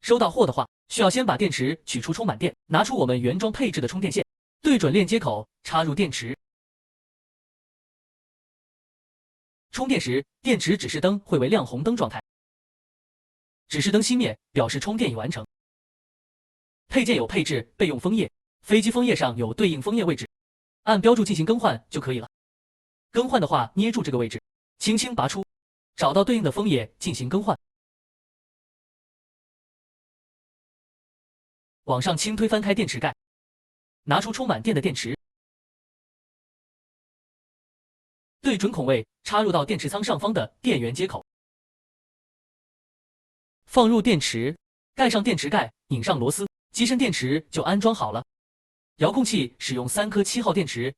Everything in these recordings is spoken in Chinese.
收到货的话，需要先把电池取出充满电，拿出我们原装配置的充电线，对准链接口，插入电池。充电时，电池指示灯会为亮红灯状态，指示灯熄灭表示充电已完成。配件有配置备用枫叶，飞机枫叶上有对应枫叶位置，按标注进行更换就可以了。更换的话，捏住这个位置，轻轻拔出，找到对应的枫叶进行更换。往上轻推翻开电池盖，拿出充满电的电池，对准孔位，插入到电池仓上方的电源接口，放入电池，盖上电池盖，拧上螺丝，机身电池就安装好了。遥控器使用3颗7号电池。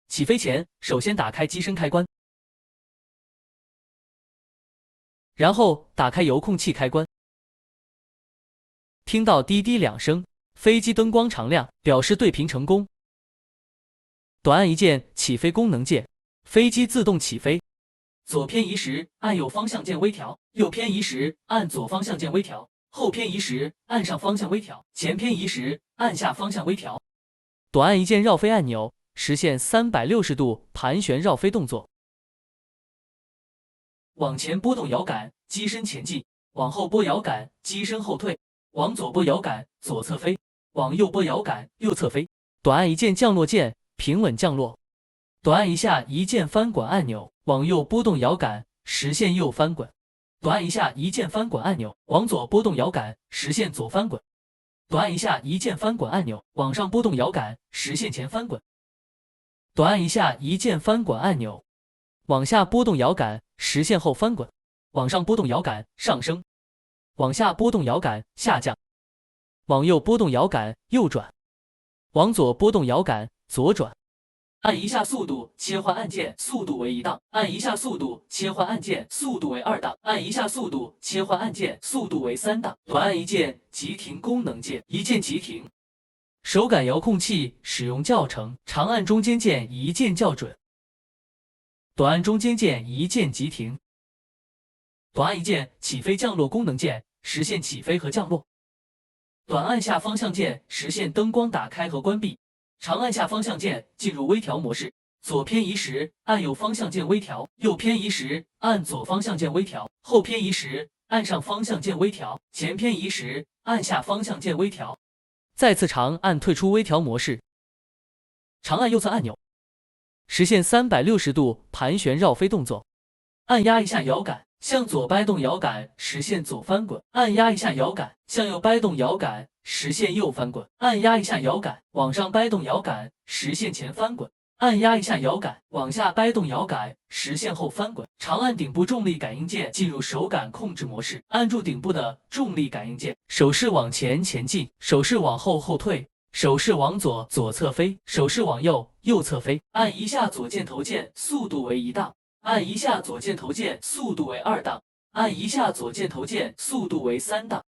起飞前，首先打开机身开关，然后打开遥控器开关。听到滴滴2声，飞机灯光常亮，表示对频成功。短按一键起飞功能键，飞机自动起飞。左偏移时按右方向键微调，右偏移时按左方向键微调，后偏移时按上方向微调，前偏移时按下方向微调。短按一键绕飞按钮，实现360度盘旋绕飞动作。往前拨动摇杆，机身前进；往后拨摇杆，机身后退；往左拨摇杆，左侧飞；往右拨摇杆，右侧飞。短按一键降落键，平稳降落。短按一下一键翻滚按钮，往右拨动摇杆，实现右翻滚。短按一下一键翻滚按钮，往左拨动摇杆，实现左翻滚。短按一下一键翻滚按钮，往上拨动摇杆，实现前翻滚。短按一下一键翻滚按钮，往下拨动摇杆，实现后翻滚。往上拨动摇杆，上升；往下拨动摇杆，下降；往右拨动摇杆，右转；往左拨动摇杆，左转。按一下速度切换按键，速度为1档；按一下速度切换按键，速度为2档；按一下速度切换按键，速度为3档。短按一键急停功能键，一键急停。手感遥控器使用校程，长按中间键一键校准，短按中间键一键急停。短按一键起飞降落功能键，实现起飞和降落。短按下方向键实现灯光打开和关闭。长按下方向键进入微调模式，左偏移时按右方向键微调，右偏移时按左方向键微调，后偏移时按上方向键微调，前偏移时按下方向键微调。再次长按退出微调模式，长按右侧按钮，实现360度盘旋绕飞动作。按压一下摇杆，向左掰动摇杆，实现左翻滚；按压一下摇杆，向右掰动摇杆，实现右翻滚；按压一下摇杆，往上掰动摇杆，实现前翻滚；按压一下摇杆，往下掰动摇杆，实现后翻滚。长按顶部重力感应键进入手感控制模式，按住顶部的重力感应键，手势往前前进，手势往后后退，手势往左左侧飞，手势往右右侧飞。按一下左键头键，速度为1档；按一下左键头键，速度为2档；按一下左键头键，速度为3档。